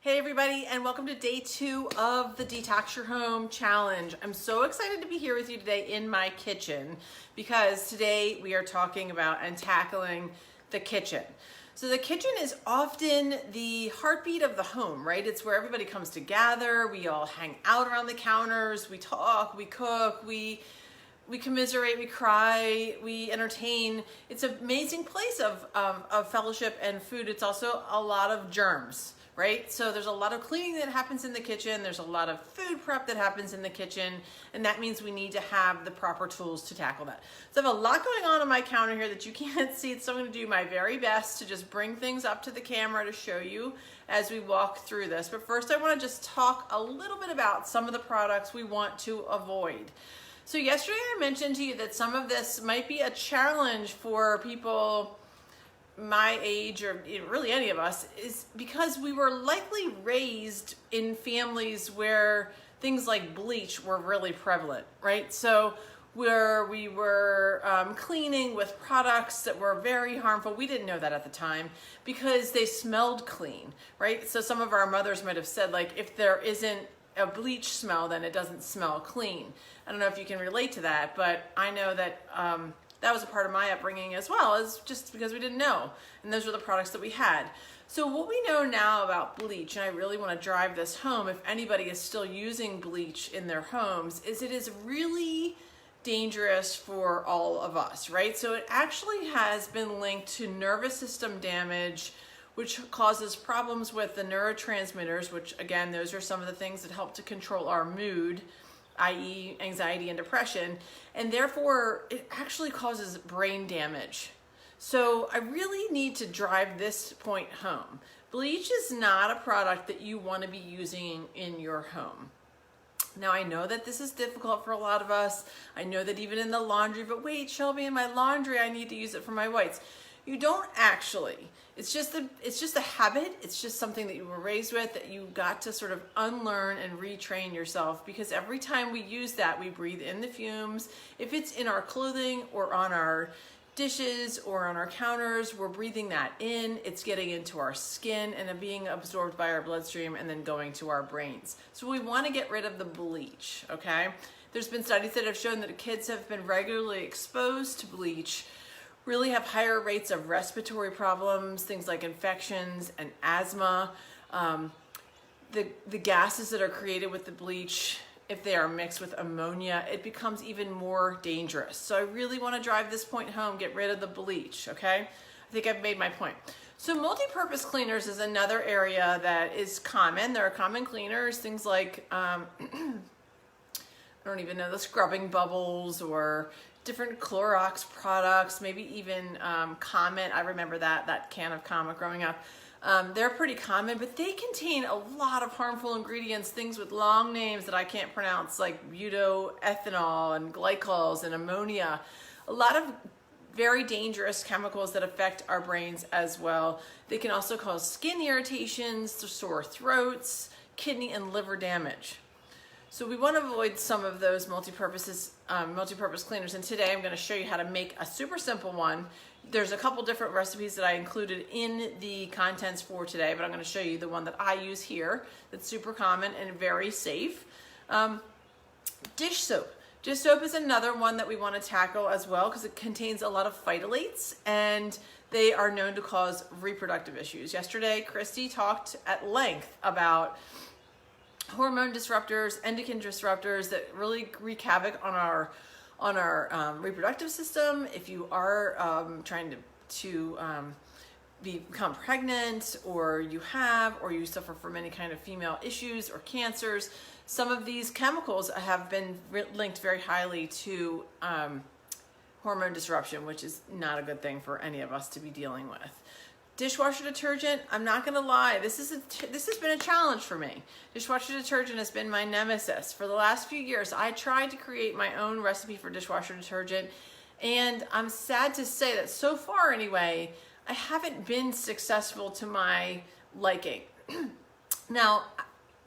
Hey everybody, and welcome to day 2 of the Detox Your Home Challenge. I'm so excited to be here with you today in my kitchen because today we are talking about and tackling the kitchen. So the kitchen is often the heartbeat of the home, right? It's where everybody comes to gather, we all hang out around the counters, we talk, we cook, we commiserate, we cry, we entertain. It's an amazing place of fellowship and food. It's also a lot of germs, right? So there's a lot of cleaning that happens in the kitchen. There's a lot of food prep that happens in the kitchen. And that means we need to have the proper tools to tackle that. So I have a lot going on my counter here that you can't see. So I'm going to do my very best to just bring things up to the camera to show you as we walk through this. But first I want to just talk a little bit about some of the products we want to avoid. So yesterday I mentioned to you that some of this might be a challenge for people my age, or really any of us, is because we were likely raised in families where things like bleach were really prevalent, right? So where we were cleaning with products that were very harmful. We didn't know that at the time because they smelled clean, right? So some of our mothers might have said, like, if there isn't a bleach smell, then it doesn't smell clean. I don't know if you can relate to that, but I know that that was a part of my upbringing as well, as just because we didn't know. And those were the products that we had. So what we know now about bleach, and I really want to drive this home if anybody is still using bleach in their homes, is it is really dangerous for all of us, right? So it actually has been linked to nervous system damage, which causes problems with the neurotransmitters, which again, those are some of the things that help to control our mood, i.e. anxiety and depression, and therefore it actually causes brain damage. So I really need to drive this point home. Bleach is not a product that you want to be using in your home. Now I know that this is difficult for a lot of us. I know that even in the laundry, but wait, Shelby, in my laundry I need to use it for my whites. You don't actually. It's just a habit. It's just something that you were raised with that you got to sort of unlearn and retrain yourself, because every time we use that, we breathe in the fumes. If it's in our clothing or on our dishes or on our counters, we're breathing that in. It's getting into our skin and being absorbed by our bloodstream and then going to our brains. So we want to get rid of the bleach, okay? There's been studies that have shown that kids have been regularly exposed to bleach really have higher rates of respiratory problems, things like infections and asthma. The gases that are created with the bleach, if they are mixed with ammonia, it becomes even more dangerous. So I really want to drive this point home, get rid of the bleach, okay? I think I've made my point. So multi-purpose cleaners is another area that is common. There are common cleaners, things like, I don't even know, the scrubbing bubbles or different Clorox products, maybe even Comet. I remember that can of Comet growing up. They're pretty common, but they contain a lot of harmful ingredients, things with long names that I can't pronounce, like butyroethanol and glycols and ammonia. A lot of very dangerous chemicals that affect our brains as well. They can also cause skin irritations, sore throats, kidney and liver damage. So we want to avoid some of those multi-purpose cleaners, and today I'm going to show you how to make a super simple one. There's a couple different recipes that I included in the contents for today, but I'm going to show you the one that I use here that's super common and very safe. Dish soap. Dish soap is another one that we want to tackle as well because it contains a lot of phytolates and they are known to cause reproductive issues. Yesterday, Christy talked at length about hormone disruptors, endocrine disruptors that really wreak havoc on our reproductive system. If you are trying to become pregnant, or you suffer from any kind of female issues or cancers, some of these chemicals have been linked very highly to hormone disruption, which is not a good thing for any of us to be dealing with. Dishwasher detergent, I'm not gonna lie, this has been a challenge for me. Dishwasher detergent has been my nemesis. For the last few years, I tried to create my own recipe for dishwasher detergent, and I'm sad to say that so far anyway, I haven't been successful to my liking. Now,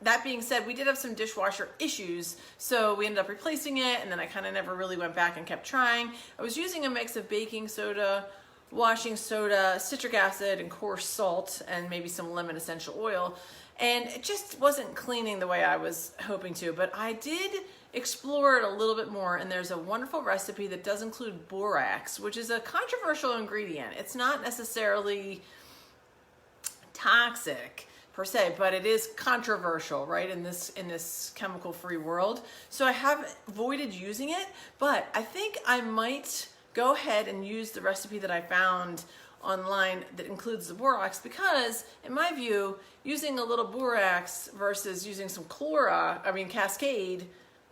that being said, we did have some dishwasher issues, so we ended up replacing it, and then I kind of never really went back and kept trying. I was using a mix of baking soda, washing soda, citric acid, and coarse salt, and maybe some lemon essential oil. And it just wasn't cleaning the way I was hoping to, but I did explore it a little bit more, and there's a wonderful recipe that does include borax, which is a controversial ingredient. It's not necessarily toxic per se, but it is controversial, right, in this chemical-free world. So I have avoided using it, but I think I might go ahead and use the recipe that I found online that includes the borax, because in my view, using a little borax versus using some Cascade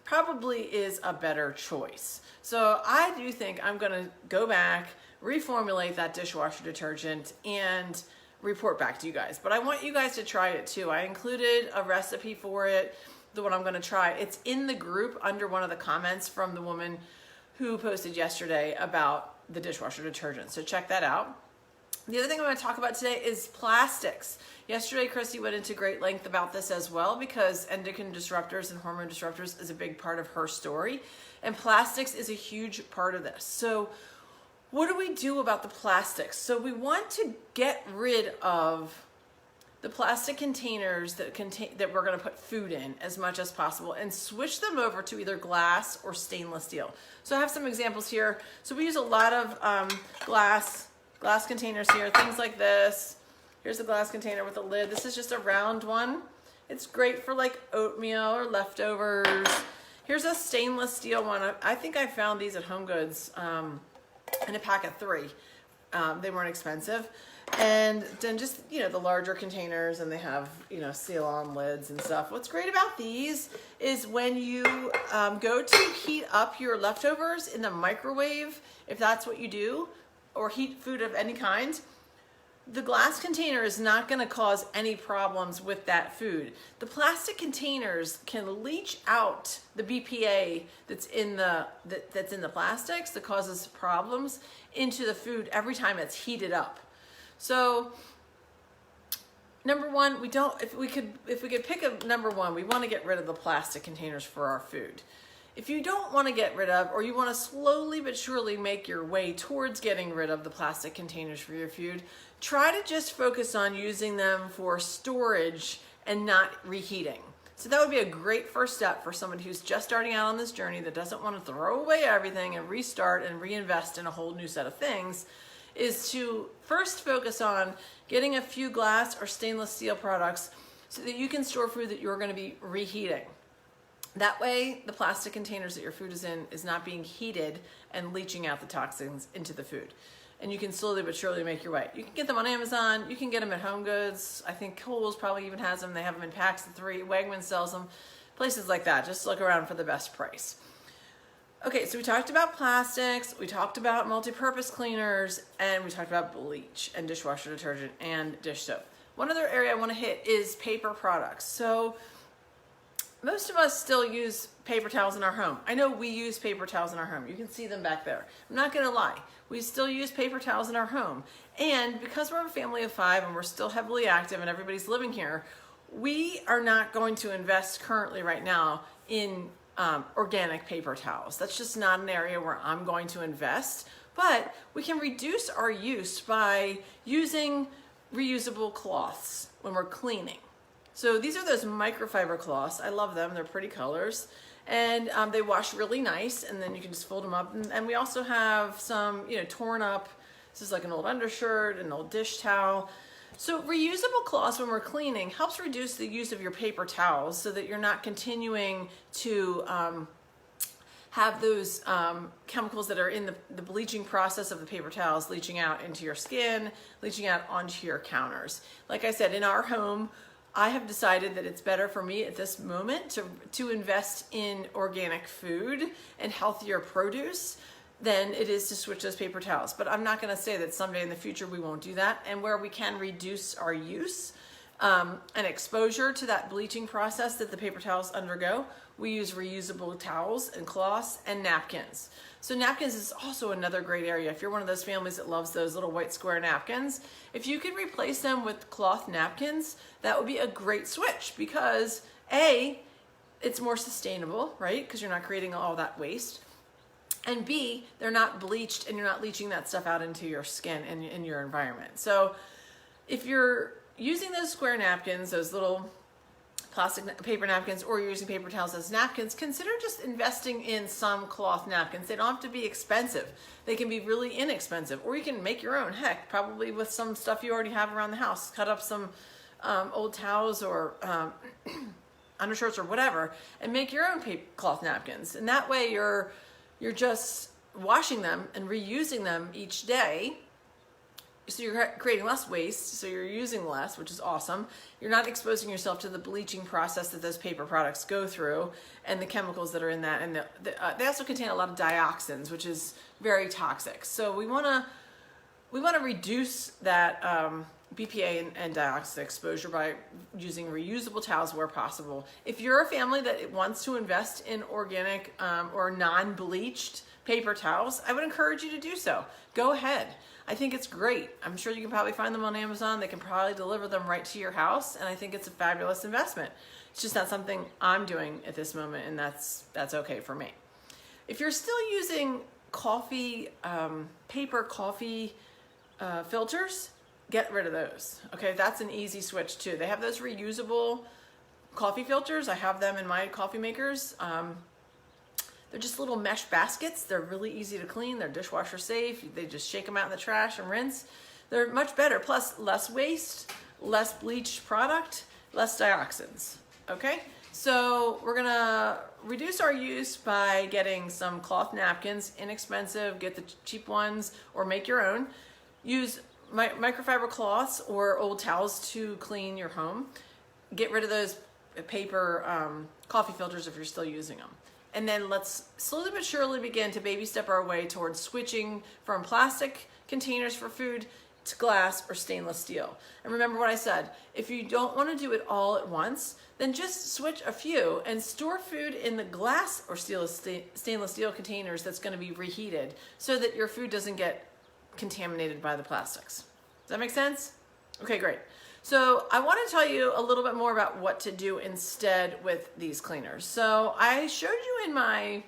probably is a better choice. So I do think I'm gonna go back, reformulate that dishwasher detergent, and report back to you guys. But I want you guys to try it too. I included a recipe for it, the one I'm gonna try. It's in the group under one of the comments from the woman who posted yesterday about the dishwasher detergent. So check that out. The other thing I'm going to talk about today is plastics. Yesterday, Christy went into great length about this as well, because endocrine disruptors and hormone disruptors is a big part of her story. And plastics is a huge part of this. So what do we do about the plastics? So we want to get rid of the plastic containers that we're going to put food in as much as possible, and switch them over to either glass or stainless steel. So I have some examples here. So we use a lot of glass containers here, things like this. Here's a glass container with a lid. This is just a round one. It's great for like oatmeal or leftovers. Here's a stainless steel one. I think I found these at Home Goods in a pack of 3. They weren't expensive. And then just, you know, the larger containers, and they have, you know, seal-on lids and stuff. What's great about these is when you go to heat up your leftovers in the microwave, if that's what you do, or heat food of any kind, the glass container is not going to cause any problems with that food. The plastic containers can leach out the BPA that's in the plastics that causes problems into the food every time it's heated up. So number one, if we could pick a number one, we want to get rid of the plastic containers for our food. If you don't want to get rid of, or you want to slowly but surely make your way towards getting rid of the plastic containers for your food, try to just focus on using them for storage and not reheating. So that would be a great first step for somebody who's just starting out on this journey that doesn't want to throw away everything and restart and reinvest in a whole new set of things, is to first focus on getting a few glass or stainless steel products so that you can store food that you're going to be reheating. That way, the plastic containers that your food is in is not being heated and leaching out the toxins into the food. And you can slowly but surely make your way. You can get them on Amazon. You can get them at Home Goods. I think Kohl's probably even has them. They have them in packs of 3. Wegmans sells them. Places like that. Just look around for the best price. Okay, so we talked about plastics. We talked about multi-purpose cleaners. And we talked about bleach and dishwasher detergent and dish soap. One other area I want to hit is paper products. So most of us still use paper towels in our home. I know we use paper towels in our home. You can see them back there. I'm not gonna lie. We still use paper towels in our home. And because we're a family of 5 and we're still heavily active and everybody's living here, we are not going to invest currently right now in organic paper towels. That's just not an area where I'm going to invest. But we can reduce our use by using reusable cloths when we're cleaning. So these are those microfiber cloths. I love them. They're pretty colors. And they wash really nice, and then you can just fold them up. And we also have some, you know, torn up. This is like an old undershirt, an old dish towel. So reusable cloths when we're cleaning helps reduce the use of your paper towels so that you're not continuing to have those chemicals that are in the bleaching process of the paper towels leaching out into your skin, leaching out onto your counters. Like I said, in our home, I have decided that it's better for me at this moment to invest in organic food and healthier produce than it is to switch those paper towels. But I'm not going to say that someday in the future we won't do that. And where we can reduce our use and exposure to that bleaching process that the paper towels undergo, we use reusable towels and cloths and napkins. So napkins is also another great area. If you're one of those families that loves those little white square napkins, if you could replace them with cloth napkins, that would be a great switch because A, it's more sustainable, right? Because you're not creating all that waste. and B, they're not bleached and you're not leaching that stuff out into your skin and in your environment. So if you're using those square napkins, those little plastic paper napkins, or you're using paper towels as napkins, consider just investing in some cloth napkins. They don't have to be expensive. They can be really inexpensive, or you can make your own. Heck, probably with some stuff you already have around the house. Cut up some old towels or undershirts or whatever, and make your own cloth napkins. And that way you're just washing them and reusing them each day. So you're creating less waste, so you're using less, which is awesome. You're not exposing yourself to the bleaching process that those paper products go through and the chemicals that are in that. And they also contain a lot of dioxins, which is very toxic. So we want to reduce that BPA and dioxin exposure by using reusable towels where possible. If you're a family that wants to invest in organic or non-bleached paper towels, I would encourage you to do so. Go ahead. I think it's great. I'm sure you can probably find them on Amazon. They can probably deliver them right to your house, and I think it's a fabulous investment. It's just not something I'm doing at this moment, and that's okay for me. If you're still using paper coffee filters, get rid of those. Okay, that's an easy switch too. They have those reusable coffee filters. I have them in my coffee makers. They're just little mesh baskets. They're really easy to clean. They're dishwasher safe. They just shake them out in the trash and rinse. They're much better. Plus less waste, less bleached product, less dioxins. Okay, so we're gonna reduce our use by getting some cloth napkins, inexpensive, get the cheap ones or make your own. Use microfiber cloths or old towels to clean your home. Get rid of those paper coffee filters if you're still using them. And then let's slowly but surely begin to baby step our way towards switching from plastic containers for food to glass or stainless steel. And remember what I said, if you don't want to do it all at once, then just switch a few and store food in the glass or stainless steel containers that's going to be reheated so that your food doesn't get contaminated by the plastics. Does that make sense? Okay, great. So I want to tell you a little bit more about what to do instead with these cleaners. So I showed you in my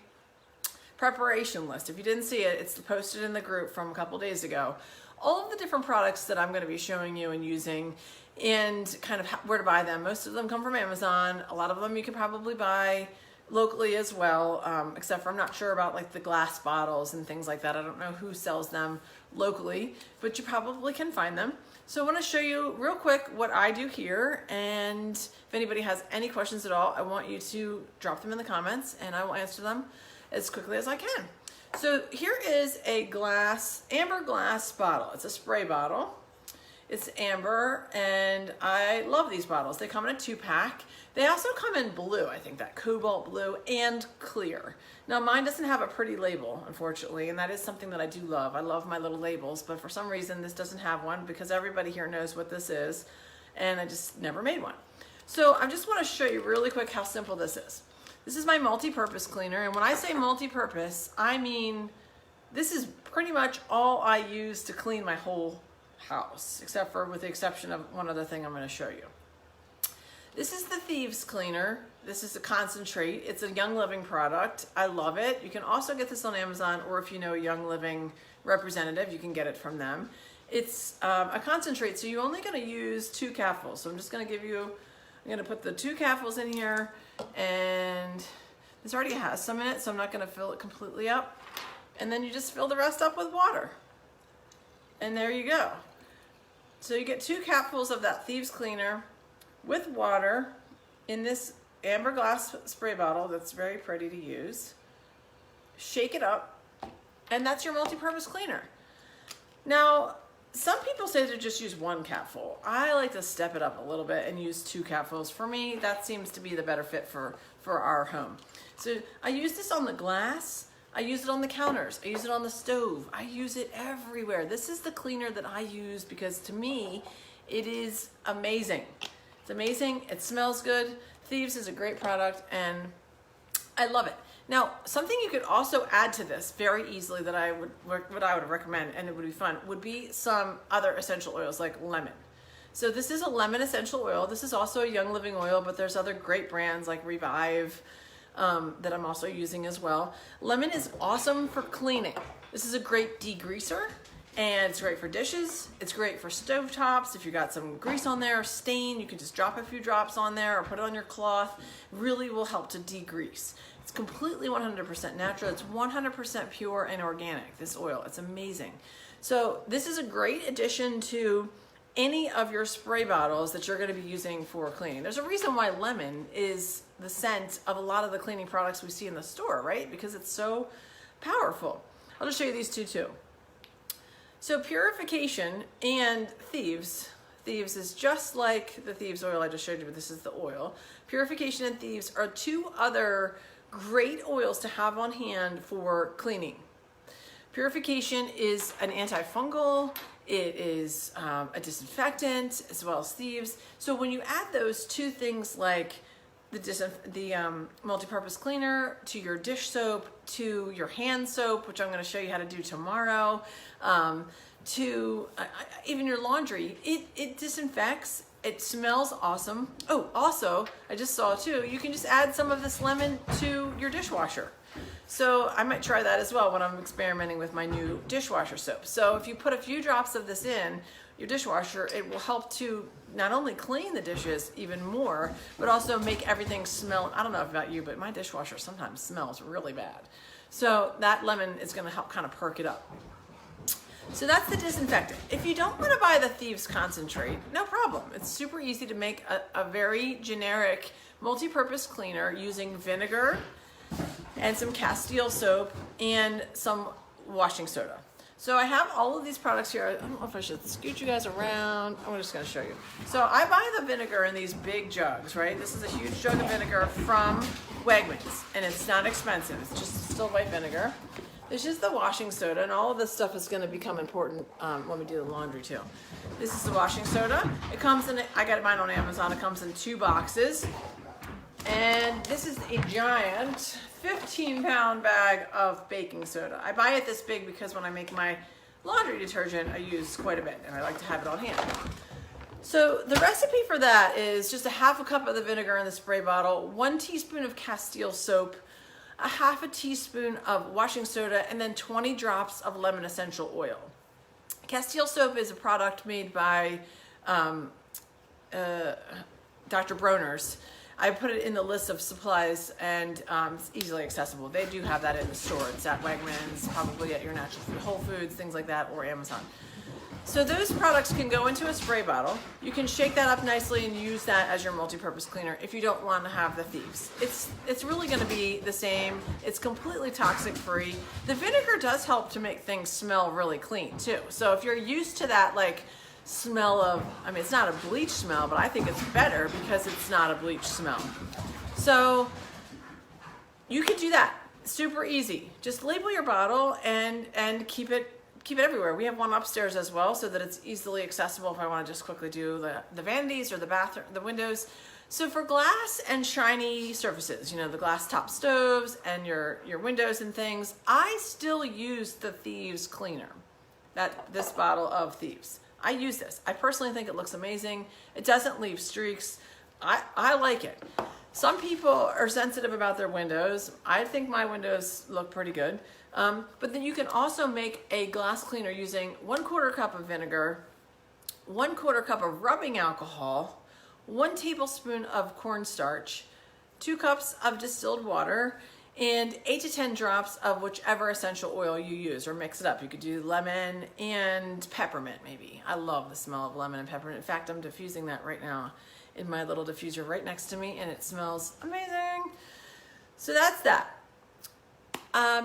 preparation list. If you didn't see it, it's posted in the group from a couple days ago. All of the different products that I'm going to be showing you and using and kind of where to buy them. Most of them come from Amazon. A lot of them you can probably buy locally as well, except for I'm not sure about like the glass bottles and things like that. I don't know who sells them locally, but you probably can find them. So I want to show you real quick what I do here, and if anybody has any questions at all, I want you to drop them in the comments and I will answer them as quickly as I can. So here is a amber glass bottle. It's a spray bottle. It's amber, and I love these bottles. They come in a 2-pack. They also come in blue, I think that cobalt blue, and clear. Now mine doesn't have a pretty label, unfortunately, and that is something that I do love. I love my little labels, but for some reason this doesn't have one because everybody here knows what this is, and I just never made one. So I just want to show you really quick how simple this is. This is my multi-purpose cleaner, and when I say multi-purpose, I mean this is pretty much all I use to clean my whole house, except for with the exception of one other thing I'm going to show you. This is the Thieves Cleaner. This is a concentrate. It's a Young Living product. I love it. You can also get this on Amazon, or if you know a Young Living representative, you can get it from them. It's a concentrate, so you're only going to use 2 capfuls. So I'm just going to I'm going to put the 2 capfuls in here, and this already has some in it, so I'm not going to fill it completely up. And then you just fill the rest up with water. And there you go. So you get 2 capfuls of that Thieves Cleaner with water in this amber glass spray bottle that's very pretty to use. Shake it up, and that's your multi-purpose cleaner. Now, some people say to just use 1 capful. I like to step it up a little bit and use 2 capfuls. For me, that seems to be the better fit for our home. So I use this on the glass. I use it on the counters. I use it on the stove. I use it everywhere. This is the cleaner that I use because to me, it is amazing. It's amazing. It smells good. Thieves is a great product, and I love it. Now, something you could also add to this very easily that I would recommend, and it would be fun, would be some other essential oils like lemon. So this is a lemon essential oil. This is also a Young Living oil, but there's other great brands like Revive, that I'm also using as well. Lemon is awesome for cleaning. This is a great degreaser, and it's great for dishes. It's great for stovetops. If you got some grease on there or stain, you can just drop a few drops on there or put it on your cloth. It really will help to degrease. It's completely 100% natural. It's 100% pure and organic, this oil. It's amazing. So this is a great addition to any of your spray bottles that you're going to be using for cleaning. There's a reason why lemon is the scent of a lot of the cleaning products we see in the store, right? Because it's so powerful. I'll just show you these two too. So purification and thieves. Thieves is just like the thieves oil I just showed you, but this is the oil. Purification and thieves are two other great oils to have on hand for cleaning. Purification is an antifungal. It is a disinfectant as well as thieves. So when you add those two things like the multi-purpose cleaner to your dish soap, to your hand soap, which I'm going to show you how to do tomorrow, to even your laundry, it disinfects. It smells awesome. Oh, also, I just saw too, you can just add some of this lemon to your dishwasher. So I might try that as well when I'm experimenting with my new dishwasher soap. So if you put a few drops of this in your dishwasher, it will help to not only clean the dishes even more, but also make everything smell. I don't know about you, but my dishwasher sometimes smells really bad. So that lemon is going to help kind of perk it up. So that's the disinfectant. If you don't want to buy the Thieves concentrate, no problem. It's super easy to make a very generic multi-purpose cleaner using vinegar and some Castile soap and some washing soda. So I have all of these products here. I don't know if I should scoot you guys around. I'm just going to show you. So I buy the vinegar in these big jugs, right? This is a huge jug of vinegar from Wegmans, and it's not expensive. It's just distilled white vinegar. This is the washing soda, and all of this stuff is going to become important when we do the laundry too. This is the washing soda. It comes in, I got mine on Amazon. It comes in 2 boxes. And this is a giant 15-pound bag of baking soda. I buy it this big because when I make my laundry detergent, I use quite a bit, and I like to have it on hand. So the recipe for that is just a 1/2 cup of the vinegar in the spray bottle, 1 teaspoon of Castile soap, a 1/2 teaspoon of washing soda, and then 20 drops of lemon essential oil. Castile soap is a product made by Dr. Bronner's. I put it in the list of supplies, and it's easily accessible. They do have that in the store. It's at Wegmans, probably at your natural food, Whole Foods, things like that, or Amazon. So those products can go into a spray bottle. You can shake that up nicely and use that as your multi-purpose cleaner if you don't want to have the Thieves. It's really going to be the same. It's completely toxic free. The vinegar does help to make things smell really clean too. So if you're used to that like smell of, I mean, it's not a bleach smell, but I think it's better because it's not a bleach smell. So you can do that. Super easy. Just label your bottle and keep it everywhere. We have one upstairs as well so that it's easily accessible if I want to just quickly do the vanities or the bathroom, the windows. So for glass and shiny surfaces, you know, the glass top stoves and your windows and things, I still use the Thieves cleaner. This bottle of Thieves. I use this. I personally think it looks amazing. It doesn't leave streaks. I like it. Some people are sensitive about their windows. I think my windows look pretty good. But then you can also make a glass cleaner using 1/4 cup of vinegar, 1/4 cup of rubbing alcohol, 1 tablespoon of cornstarch, 2 cups of distilled water, and 8 to 10 drops of whichever essential oil you use, or mix it up. You could do lemon and peppermint maybe. I love the smell of lemon and peppermint. In fact, I'm diffusing that right now in my little diffuser right next to me, and it smells amazing. So that's that.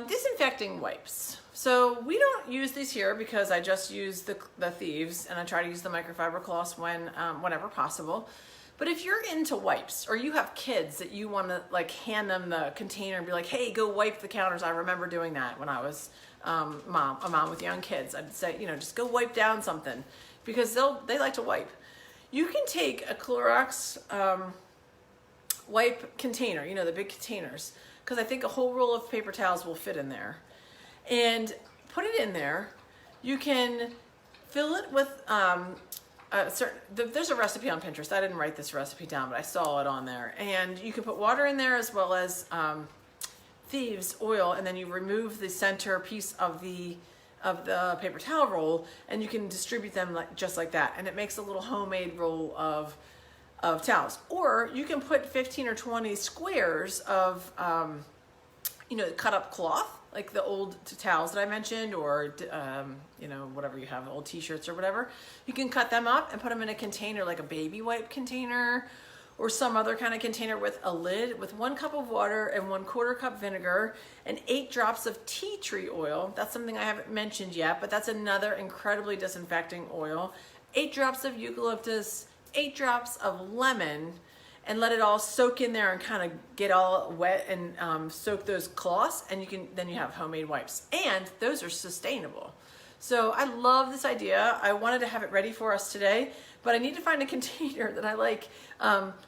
Disinfecting wipes. So we don't use these here because I just use the Thieves, and I try to use the microfiber cloths whenever possible. But if you're into wipes, or you have kids that you want to like hand them the container and be like, hey, go wipe the counters. I remember doing that when I was a mom with young kids. I'd say, you know, just go wipe down something because they like to wipe. You can take a Clorox wipe container, you know, the big containers, because I think a whole roll of paper towels will fit in there, and put it in there. You can fill it with there's a recipe on Pinterest. I didn't write this recipe down, but I saw it on there. And you can put water in there as well as thieves oil, and then you remove the center piece of the paper towel roll, and you can distribute them just like that. And it makes a little homemade roll of towels. Or you can put 15 or 20 squares of cut up cloth, like the old towels that I mentioned, or whatever you have, old t-shirts or whatever. You can cut them up and put them in a container, like a baby wipe container or some other kind of container with a lid, with 1 cup of water and 1/4 cup vinegar and 8 drops of tea tree oil. That's something I haven't mentioned yet, but that's another incredibly disinfecting oil. 8 drops of eucalyptus, 8 drops of lemon, and let it all soak in there and kind of get all wet and soak those cloths, and then you have homemade wipes. And those are sustainable. So I love this idea. I wanted to have it ready for us today, but I need to find a container that I like.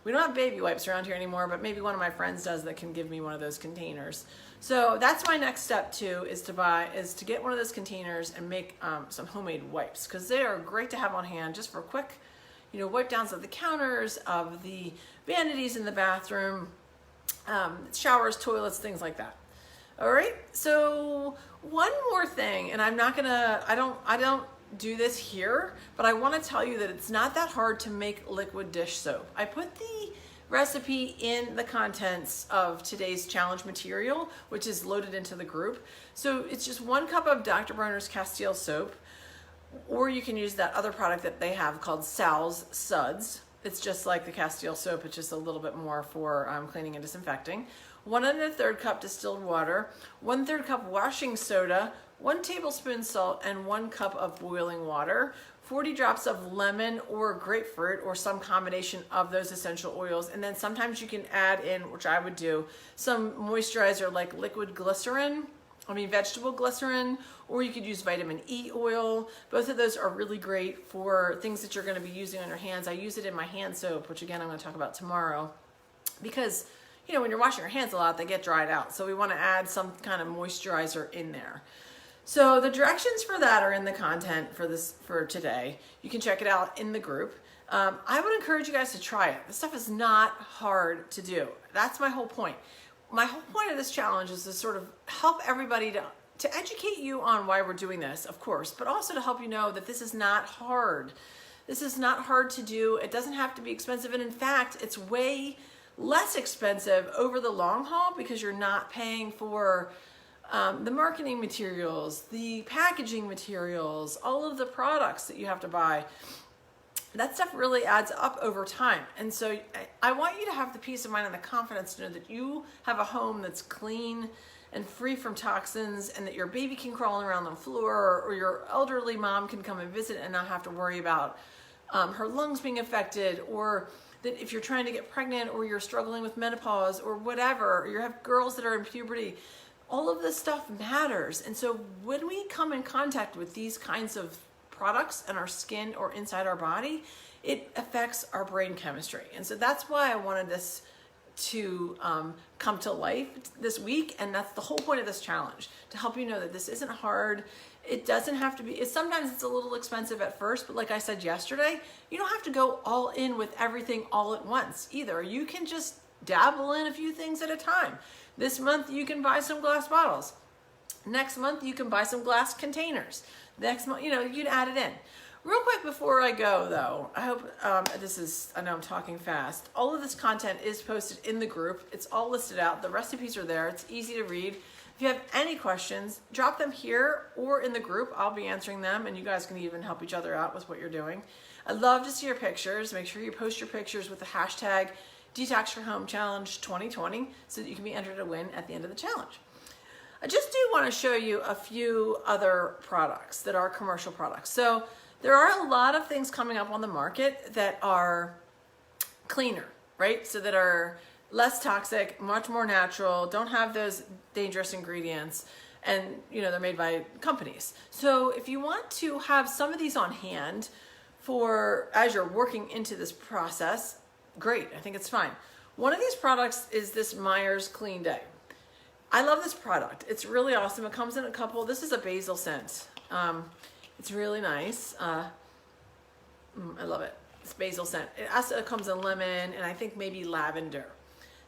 We don't have baby wipes around here anymore, but maybe one of my friends does that can give me one of those containers. So that's my next step too, is to get one of those containers and make some homemade wipes, because they are great to have on hand just for quick, wipe downs of the counters, of the vanities in the bathroom, showers, toilets, things like that. All right, so one more thing, and I don't do this here, but I want to tell you that it's not that hard to make liquid dish soap. I put the recipe in the contents of today's challenge material, which is loaded into the group. So it's just 1 cup of Dr. Bronner's Castile soap, or you can use that other product that they have called Sal's Suds. It's just like the Castile soap, it's just a little bit more for cleaning and disinfecting. 1 1/3 cup distilled water, 1/3 cup washing soda, 1 tablespoon salt, and 1 cup of boiling water, 40 drops of lemon or grapefruit or some combination of those essential oils. And then sometimes you can add in, which I would do, some moisturizer like liquid vegetable glycerin, or you could use vitamin E oil. Both of those are really great for things that you're going to be using on your hands. I use it in my hand soap, which again I'm going to talk about tomorrow, because when you're washing your hands a lot, they get dried out. So we want to add some kind of moisturizer in there. So the directions for that are in the content for today. You can check it out in the group. I would encourage you guys to try it. This stuff is not hard to do. That's my whole point. My whole point of this challenge is to sort of help everybody to educate you on why we're doing this, of course, but also to help you know that this is not hard. This is not hard to do. It doesn't have to be expensive. And in fact, it's way less expensive over the long haul, because you're not paying for the marketing materials, the packaging materials, all of the products that you have to buy. That stuff really adds up over time. And so I want you to have the peace of mind and the confidence to know that you have a home that's clean and free from toxins, and that your baby can crawl around the floor, or your elderly mom can come and visit and not have to worry about her lungs being affected, or that if you're trying to get pregnant, or you're struggling with menopause or whatever, or you have girls that are in puberty, all of this stuff matters. And so when we come in contact with these kinds of products in our skin or inside our body, it affects our brain chemistry. And so that's why I wanted this to come to life this week. And that's the whole point of this challenge, to help you know that this isn't hard. It doesn't have to be, sometimes it's a little expensive at first, but like I said yesterday, you don't have to go all in with everything all at once either. You can just dabble in a few things at a time. This month you can buy some glass bottles. Next month you can buy some glass containers. Next month, you can add it in. Real quick before I go though, I hope I know I'm talking fast. All of this content is posted in the group. It's all listed out. The recipes are there. It's easy to read. If you have any questions, drop them here or in the group. I'll be answering them, and you guys can even help each other out with what you're doing. I'd love to see your pictures. Make sure you post your pictures with the hashtag Detox Your Home Challenge 2020 so that you can be entered to win at the end of the challenge. I just do want to show you a few other products that are commercial products. So there are a lot of things coming up on the market that are cleaner, right? So that are less toxic, much more natural, don't have those dangerous ingredients, and they're made by companies. So if you want to have some of these on hand for as you're working into this process, great, I think it's fine. One of these products is this Myers Clean Day. I love this product. It's really awesome. It comes in a couple. This is a basil scent. It's really nice. I love it. It's basil scent. It also comes in lemon and I think maybe lavender.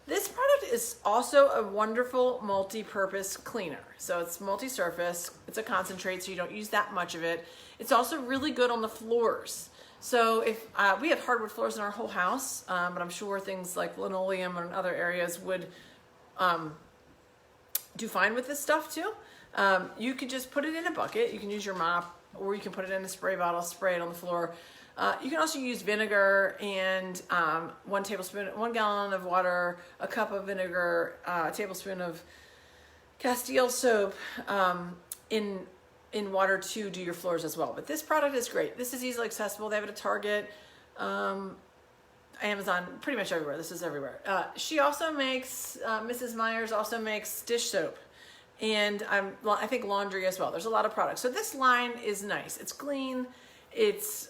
This product is also a wonderful multi-purpose cleaner. So it's multi-surface, it's a concentrate, so you don't use that much of it. It's also really good on the floors. So if we have hardwood floors in our whole house, but I'm sure things like linoleum and other areas would do fine with this stuff too. You could just put it in a bucket. You can use your mop, or you can put it in a spray bottle, spray it on the floor. You can also use vinegar and 1 gallon of water, a cup of vinegar, a tablespoon of Castile soap in water to do your floors as well. But this product is great. This is easily accessible. They have it at Target, Amazon, pretty much everywhere. This is everywhere. She also makes, Mrs. Myers also makes dish soap. And I think laundry as well. There's a lot of products. So this line is nice. It's clean. It's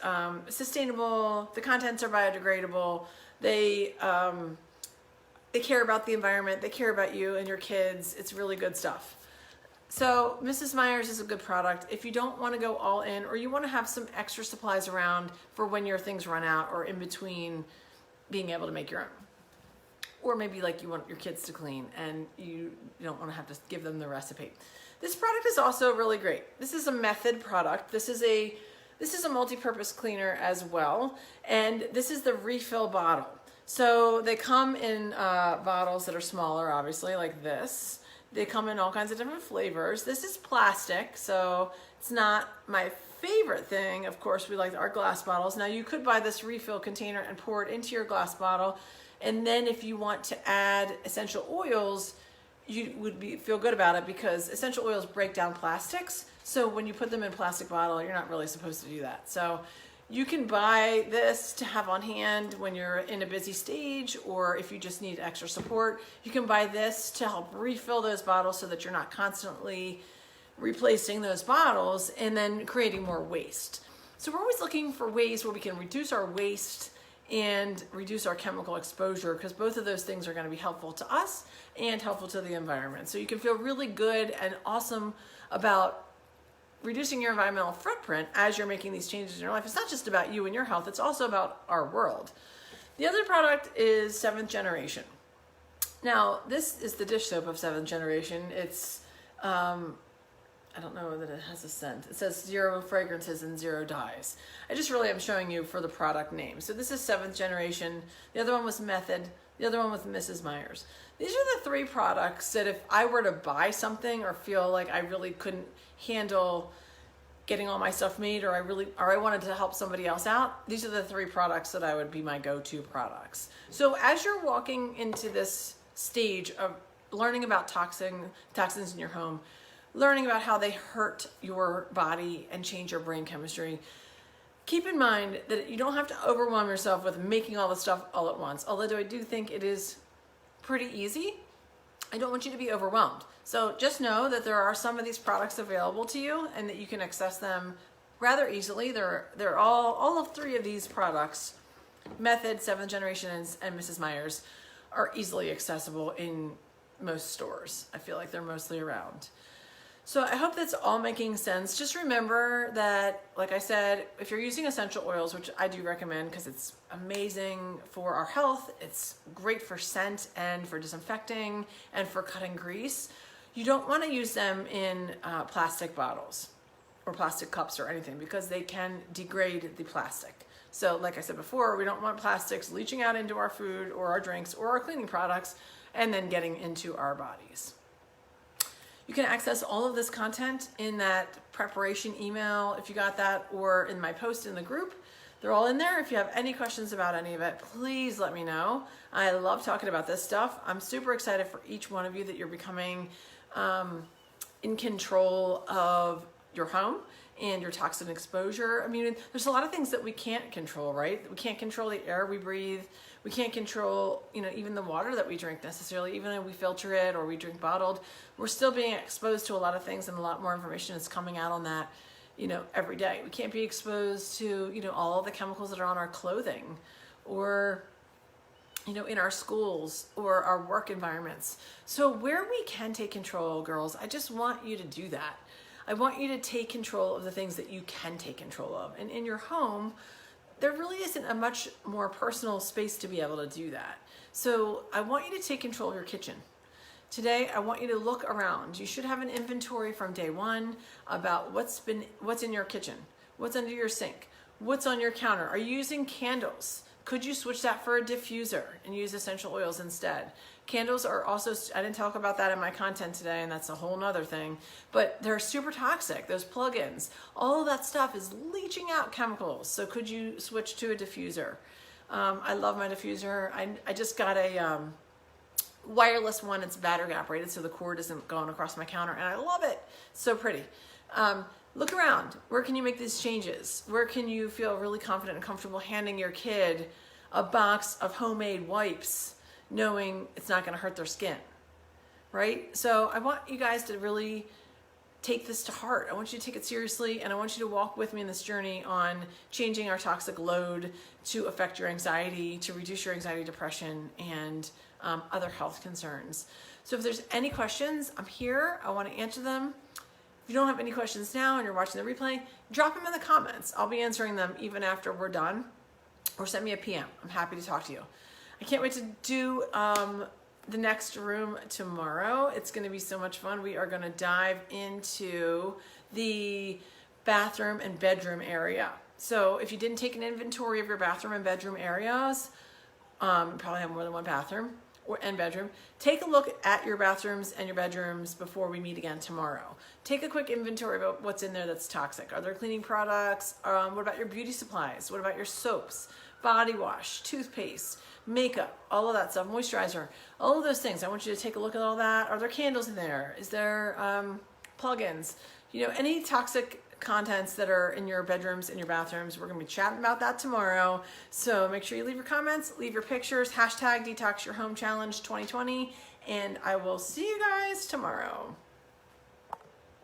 sustainable. The contents are biodegradable. They care about the environment. They care about you and your kids. It's really good stuff. So Mrs. Myers is a good product. If you don't want to go all in, or you want to have some extra supplies around for when your things run out, or in between being able to make your own. Or maybe like you want your kids to clean and you don't want to have to give them the recipe. This product is also really great. This is a Method product. This is a multi-purpose cleaner as well. And this is the refill bottle. So they come in bottles that are smaller, obviously, like this. They come in all kinds of different flavors. This is plastic, so it's not my favorite thing. Of course, we like our glass bottles. Now you could buy this refill container and pour it into your glass bottle. And then if you want to add essential oils, you would feel good about it, because essential oils break down plastics. So when you put them in a plastic bottle, you're not really supposed to do that. So you can buy this to have on hand when you're in a busy stage, or if you just need extra support. You can buy this to help refill those bottles so that you're not constantly replacing those bottles and then creating more waste. So we're always looking for ways where we can reduce our waste and reduce our chemical exposure, because both of those things are going to be helpful to us and helpful to the environment. So you can feel really good and awesome about reducing your environmental footprint as you're making these changes in your life. It's not just about you and your health, it's also about our world. The other product is 7th generation. Now, this is the dish soap of 7th generation. It's, I don't know that it has a scent. It says 0 fragrances and 0 dyes. I just really am showing you for the product name. So this is 7th generation. The other one was Method. The other one was Mrs. Myers. These are the 3 products that if I were to buy something or feel like I really couldn't handle getting all my stuff made, or I wanted to help somebody else out, these are the 3 products that I would be my go-to products. So as you're walking into this stage of learning about toxins in your home, learning about how they hurt your body and change your brain chemistry, keep in mind that you don't have to overwhelm yourself with making all the stuff all at once. Although I do think it is pretty easy, I don't want you to be overwhelmed. So just know that there are some of these products available to you and that you can access them rather easily. They're all of 3 of these products, Method, 7th generation, and Mrs. Myers, are easily accessible in most stores. I feel like they're mostly around. So I hope that's all making sense. Just remember that, like I said, if you're using essential oils, which I do recommend because it's amazing for our health, it's great for scent and for disinfecting and for cutting grease, you don't want to use them in plastic bottles or plastic cups or anything, because they can degrade the plastic. So like I said before, we don't want plastics leaching out into our food or our drinks or our cleaning products and then getting into our bodies. You can access all of this content in that preparation email if you got that, or in my post in the group. They're all in there. If you have any questions about any of it, please let me know. I love talking about this stuff. I'm super excited for each one of you that you're becoming in control of your home and your toxin exposure. I mean, there's a lot of things that we can't control, right? We can't control the air we breathe. We can't control, even the water that we drink necessarily, even if we filter it or we drink bottled. We're still being exposed to a lot of things, and a lot more information is coming out on that, every day. We can't be exposed to, all the chemicals that are on our clothing, or, in our schools or our work environments. So where we can take control, girls, I just want you to do that. I want you to take control of the things that you can take control of. And in your home, there really isn't a much more personal space to be able to do that. So I want you to take control of your kitchen. Today, I want you to look around. You should have an inventory from day one about what's in your kitchen, what's under your sink, what's on your counter. Are you using candles? Could you switch that for a diffuser and use essential oils instead? Candles are also, I didn't talk about that in my content today, and that's a whole nother thing, but they're super toxic, those plugins. All of that stuff is leaching out chemicals, so could you switch to a diffuser? I love my diffuser. I just got a wireless one. It's battery operated, so the cord isn't going across my counter, and I love it. It's so pretty. Look around. Where can you make these changes? Where can you feel really confident and comfortable handing your kid a box of homemade wipes, knowing it's not going to hurt their skin, right? So I want you guys to really take this to heart. I want you to take it seriously, and I want you to walk with me in this journey on changing our toxic load to affect your anxiety, to reduce your anxiety, depression, and other health concerns. So if there's any questions, I'm here. I want to answer them. If you don't have any questions now and you're watching the replay, drop them in the comments. I'll be answering them even after we're done, or send me a PM. I'm happy to talk to you. I can't wait to do the next room tomorrow. It's going to be so much fun. We are going to dive into the bathroom and bedroom area. So if you didn't take an inventory of your bathroom and bedroom areas, you probably have more than one bathroom and bedroom. Take a look at your bathrooms and your bedrooms before we meet again tomorrow. Take a quick inventory about what's in there that's toxic. Are there cleaning products? What about your beauty supplies? What about your soaps, body wash, toothpaste, makeup, all of that stuff, moisturizer, all of those things? I want you to take a look at all that. Are there candles in there? Is there plugins? You know, any toxic contents that are in your bedrooms and your bathrooms. We're going to be chatting about that tomorrow. So make sure you leave your comments, leave your pictures, hashtag Detox Your Home Challenge 2020, and I will see you guys tomorrow.